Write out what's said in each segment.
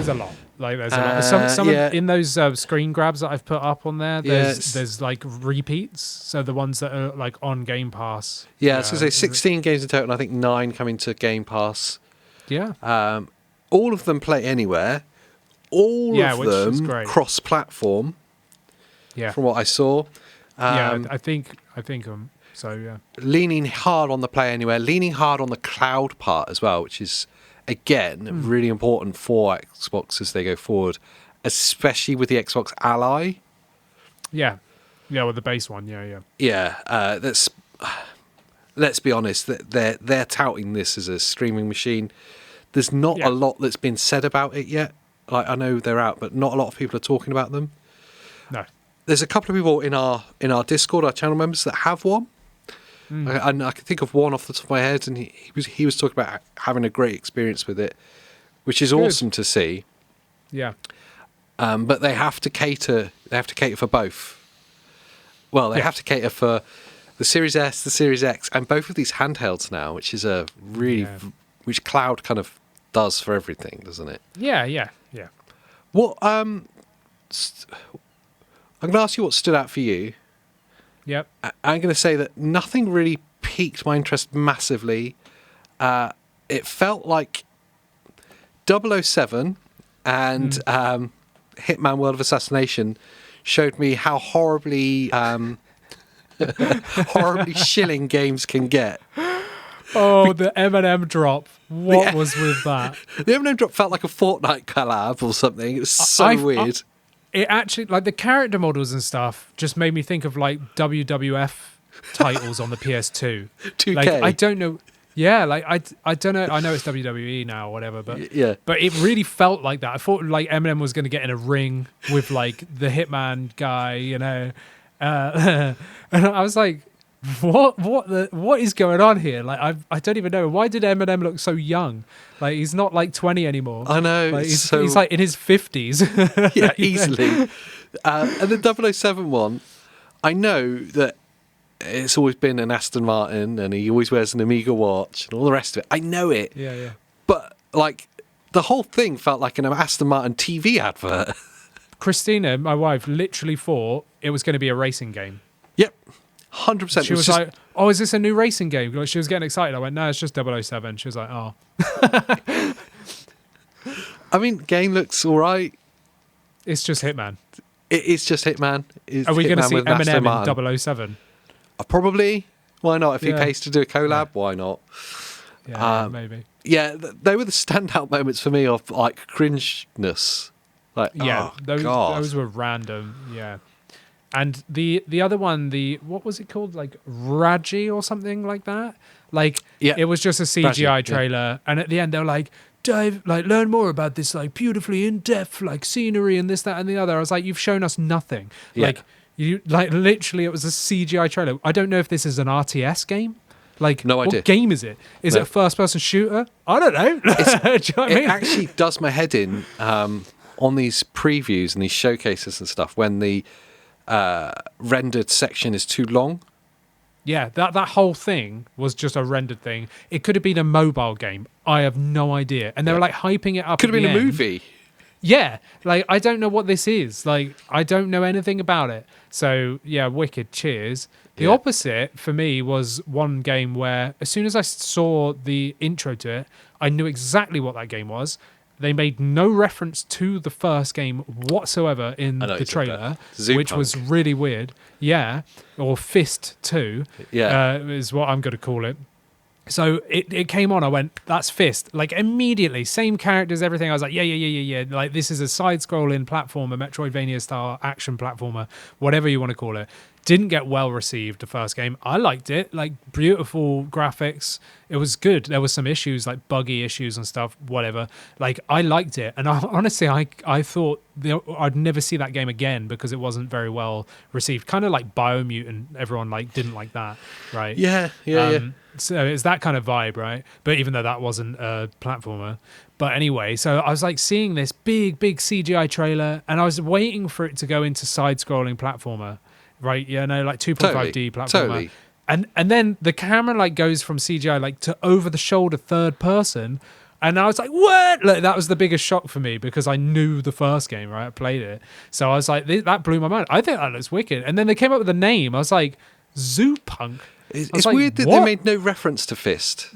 There's a lot. There's a lot. Some in those screen grabs that I've put up on there. There's like repeats. So the ones that are like on Game Pass. Yeah, so there's 16 games in total, and I think 9 coming to Game Pass. Yeah. All of them play anywhere. All of them cross-platform. Yeah. From what I saw. I think. So yeah. Leaning hard on the play anywhere. Leaning hard on the cloud part as well, which is again really important for Xbox as they go forward, especially with the Xbox Ally. Yeah. Yeah, with the base one. Yeah. Yeah. Let's be honest. They're touting this as a streaming machine. There's not a lot that's been said about it yet. Like, I know they're out, but not a lot of people are talking about them. No. There's a couple of people in our Discord, our channel members, that have one. And I can think of one off the top of my head, and he was talking about having a great experience with it, which is awesome to see. Yeah. But they have to cater. They have to cater for both. Well, they have to cater for the Series S, the Series X, and both of these handhelds now, which is a really which cloud kind of does for everything, doesn't it? Yeah. What I'm going to ask you what stood out for you. Yep. I'm going to say that nothing really piqued my interest massively. It felt like 007 and Hitman World of Assassination showed me how horribly shilling games can get. Oh, the M&M drop. What was with that? The M&M drop felt like a Fortnite collab or something. It was so weird. It actually, like, the character models and stuff just made me think of, like, WWF titles on the PS2. 2K. Like, I don't know. Yeah, like, I don't know. I know it's WWE now or whatever, but but it really felt like that. I thought, like, Eminem was going to get in a ring with, like, the Hitman guy, you know. And I was like, what is going on here? Like, I don't even know. Why did Eminem look so young? Like, he's not like 20 anymore. I know. Like, he's like in his 50s. Yeah, easily. And the 007 one, I know that it's always been an Aston Martin and he always wears an Amiga watch and all the rest of it. I know it. Yeah. But, like, the whole thing felt like an Aston Martin TV advert. Christina, my wife, literally thought it was going to be a racing game. Yep. 100%. She was like, "Oh, is this a new racing game?" Like, she was getting excited. I went, "No, it's just 007." She was like, "Oh." I mean, game looks all right. It's just Hitman. It's just Hitman. Are we going to see Eminem in 007? Probably. Why not? If he pays to do a collab, why not? Yeah, maybe. Yeah, they were the standout moments for me of, like, cringeness. Like, those were random. Yeah. And the other one, what was it called? Like Raji or something like that? Like, it was just a CGI trailer. And at the end, they were like, Dave, like, learn more about this, like, beautifully in-depth, like, scenery and this, that, and the other. I was like, you've shown us nothing. Yeah. Like, literally, it was a CGI trailer. I don't know if this is an RTS game. Like, no idea. What game is it? Is it a first-person shooter? I don't know. Do you know what I mean? It actually does my head in on these previews and these showcases and stuff when the rendered section is too long. Yeah, that whole thing was just a rendered thing. It could have been a mobile game. I have no idea. And they were like hyping it up. Could have been a movie. Yeah, like, I don't know what this is. Like, I don't know anything about it. So, yeah, wicked. Cheers. The opposite for me was one game where as soon as I saw the intro to it, I knew exactly what that game was. They made no reference to the first game whatsoever in the trailer, which was really weird. Yeah, or Fist 2 is what I'm going to call it. So it came on, I went, that's Fist. Like, immediately, same characters, everything. I was like, yeah. Like, this is a side-scrolling platformer, Metroidvania-style action platformer, whatever you want to call it. Didn't get well received the first game. I liked it, like, beautiful graphics. It was good. There was some issues, like buggy issues and stuff, whatever. Like, I liked it. And honestly, I thought I'd never see that game again because it wasn't very well received. Kind of like Biomutant, everyone like didn't like that, right? Yeah. So it's that kind of vibe, right? But even though that wasn't a platformer. But anyway, so I was like seeing this big CGI trailer and I was waiting for it to go into side-scrolling platformer. Right, yeah, no, like 2.5D platformer. Totally. And then the camera like goes from CGI like to over the shoulder third person. And I was like, what? Like, that was the biggest shock for me because I knew the first game, right? I played it. So I was like, that blew my mind. I think that looks wicked. And then they came up with a name. I was like, Zoo Punk. It's weird that they made no reference to Fist.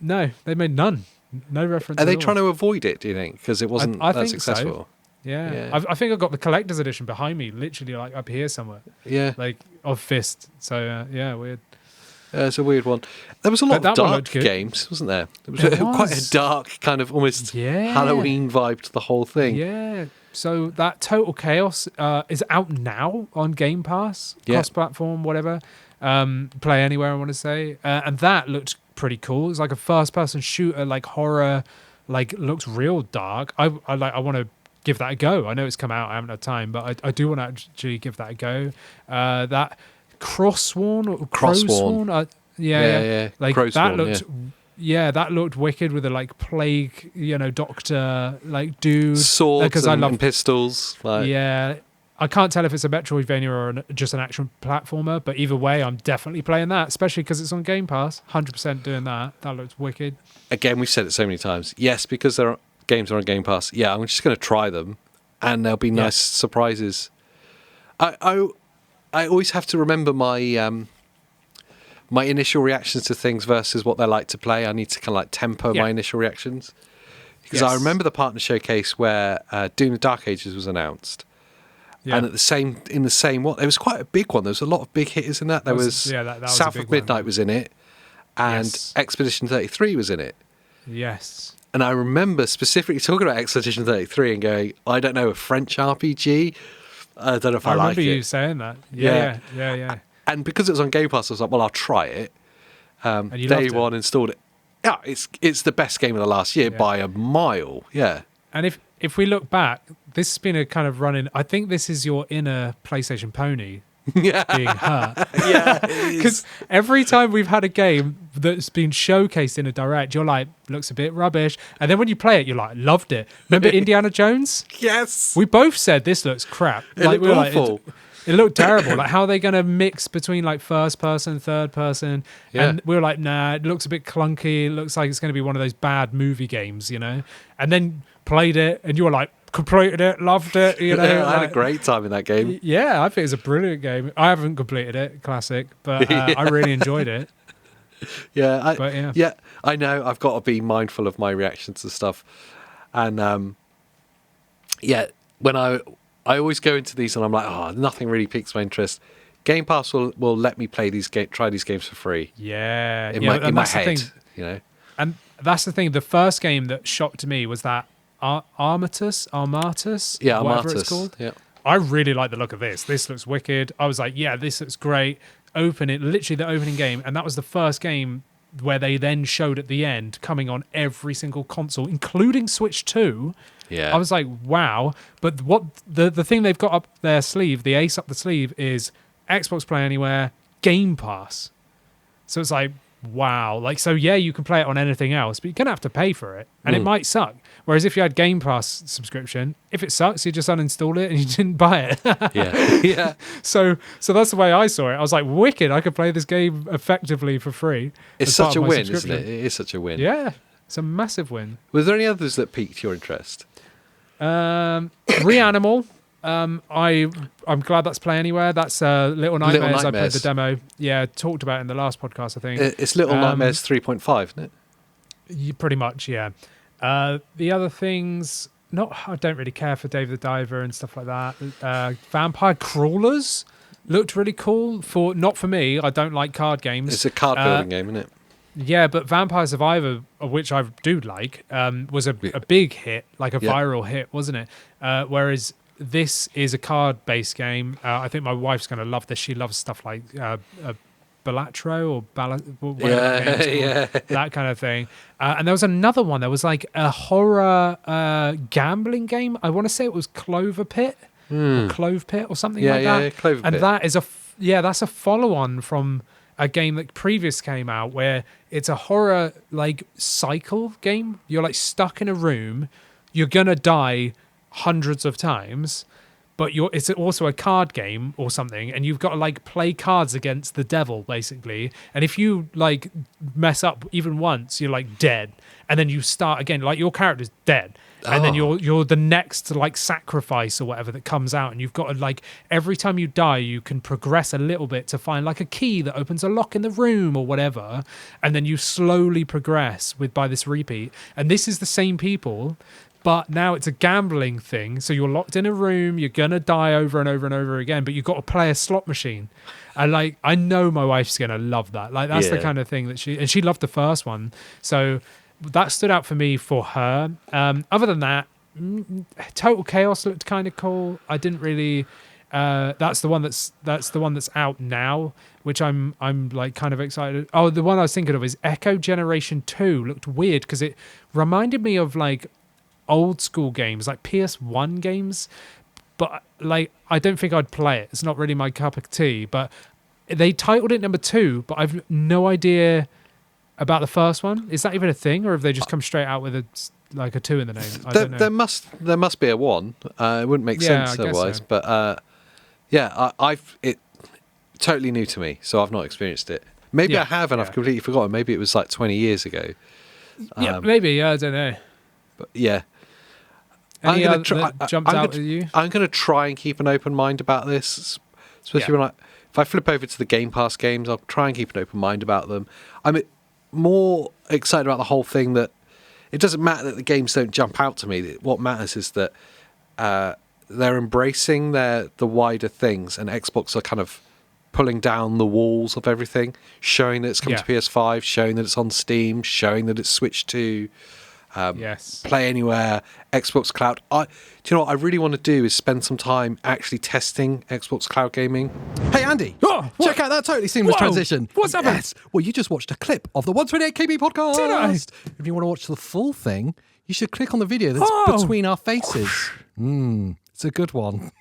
No, they made none. No reference. Are they trying to avoid it, do you think? Because it wasn't that successful. So. Yeah. I think I've got the collector's edition behind me, literally like up here somewhere. Yeah. Like of Fist. So, weird. It's a weird one. There was a lot of dark games, wasn't there? There was quite a dark kind of almost Halloween vibe to the whole thing. Yeah. So that Total Chaos is out now on Game Pass, cross-platform, whatever. Play Anywhere, I want to say. And that looked pretty cool. It's like a first-person shooter, like horror, like looks real dark. I want to give that a go. I know it's come out. I haven't had time, but I do want to actually give that a go. That Crossworn or Crowsworn? Yeah. Like Crowsworn, that looked. Yeah, that looked wicked with a like plague, doctor like dude. Swords and pistols. Like. Yeah, I can't tell if it's a Metroidvania or just an action platformer, but either way, I'm definitely playing that, especially because it's on Game Pass. 100% doing that. That looks wicked. Again, we've said it so many times. Yes, because games are on Game Pass. Yeah, I'm just going to try them, and there'll be nice surprises. I always have to remember my my initial reactions to things versus what they're like to play. I need to kind of like temper my initial reactions. Because I remember the partner showcase where Doom the Dark Ages was announced. Yeah. And in the same one, it was quite a big one. There was a lot of big hitters in that. There was South of Midnight was in it, and Expedition 33 was in it. Yes. And I remember specifically talking about Expedition 33 and going, I don't know, a French RPG? I don't know if I like it. I remember you saying that. Yeah. And because it was on Game Pass, I was like, well, I'll try it. And you Day one, installed it. Yeah, it's the best game of the last year by a mile. Yeah. And if we look back, this has been a kind of running. I think this is your inner PlayStation pony being hurt. Yeah. Because every time we've had a game that's been showcased in a direct, you're like, looks a bit rubbish. And then when you play it, you're like, loved it. Remember Indiana Jones? Yes. We both said this looks crap. It looked awful. It looked terrible. Like, how are they going to mix between like first person, third person? Yeah. And we were like, nah, it looks a bit clunky. It looks like it's going to be one of those bad movie games, And then played it, and you were like, completed it, loved it. I had a great time in that game. Yeah, I think it's a brilliant game. I haven't completed it, classic, but I really enjoyed it. Yeah, I know. I've got to be mindful of my reactions to stuff, and when I always go into these and I'm like, nothing really piques my interest. Game Pass will let me try these games for free. Yeah, in my head, And that's the thing. The first game that shocked me was that Armatus, whatever it's called. Yeah, I really like the look of this. This looks wicked. I was like, yeah, this looks great. Literally the opening game, and that was the first game where they then showed at the end coming on every single console, including Switch 2. Yeah, I was like, wow. But what the thing they've got up their sleeve, the ace up the sleeve, is Xbox Play Anywhere, Game Pass. So it's like, wow. Like, so yeah, you can play it on anything else, but you're going to have to pay for it. And it might suck. Whereas if you had Game Pass subscription, if it sucks, you just uninstall it and you didn't buy it. Yeah. So that's the way I saw it. I was like, wicked. I could play this game effectively for free. It's such a win, isn't it? It is such a win. Yeah. It's a massive win. Was there any others that piqued your interest? Reanimal. I'm glad that's Play Anywhere. That's Little Nightmares. I played the demo. Yeah, talked about it in the last podcast, I think. It's Little Nightmares 3.5, isn't it? Pretty much, yeah. The other things, I don't really care for Dave the Diver and stuff like that. Vampire Crawlers looked really cool. Not for me. I don't like card games. It's a card building game, isn't it? Yeah, but Vampire Survivor, which I do like, was a big hit, like a viral hit, wasn't it? Whereas this is a card-based game. I think my wife's going to love this. She loves stuff like Balatro or that kind of thing. And there was another one. There was like a horror gambling game. I want to say it was Clover Pit, or Clove Pit, or something like that. Yeah, Clover Pit. And that is that's a follow-on from a game that previous came out where it's a horror like cycle game. You're like stuck in a room. You're gonna die hundreds of times, but it's also a card game or something, and you've got to like play cards against the devil basically, and if you like mess up even once, you're like dead, and then you start again, like your character's dead, and then you're the next like sacrifice or whatever that comes out, and you've got to like every time you die you can progress a little bit to find like a key that opens a lock in the room or whatever, and then you slowly progress by this repeat. And this is the same people, but now it's a gambling thing. So you're locked in a room, you're going to die over and over and over again, but you've got to play a slot machine. And like, I know my wife's going to love that. Like, that's the kind of thing that she loved the first one. So that stood out for me for her. Other than that, Total Chaos looked kind of cool. I didn't really, that's the one that's out now, which I'm like kind of excited. Oh, the one I was thinking of is Echo Generation 2 looked weird because it reminded me of like old school games, like PS1 games, but like I don't think I'd play it. It's not really my cup of tea. But they titled it number 2, but I've no idea about the first one. Is that even a thing, or have they just come straight out with a 2 in the name? I don't know. There must be a 1. It wouldn't make sense otherwise. So. But it totally new to me, so I've not experienced it. Maybe I have, and I've completely forgotten. Maybe it was like 20 years ago. Maybe. I don't know. But yeah. Any jumped out at you? I'm going to try and keep an open mind about this, especially if I flip over to the Game Pass games. I'll try and keep an open mind about them. I'm more excited about the whole thing that it doesn't matter that the games don't jump out to me. What matters is that they're embracing the wider things, and Xbox are kind of pulling down the walls of everything, showing that it's come to PS5, showing that it's on Steam, showing that it's switched to Play Anywhere, Xbox Cloud. Do you know what I really want to do is spend some time actually testing Xbox Cloud gaming. Hey Andy, check out that totally seamless transition. What's happening? Yes. Well, you just watched a clip of the 128KB podcast. Did I? If you want to watch the full thing, you should click on the video that's between our faces. It's a good one.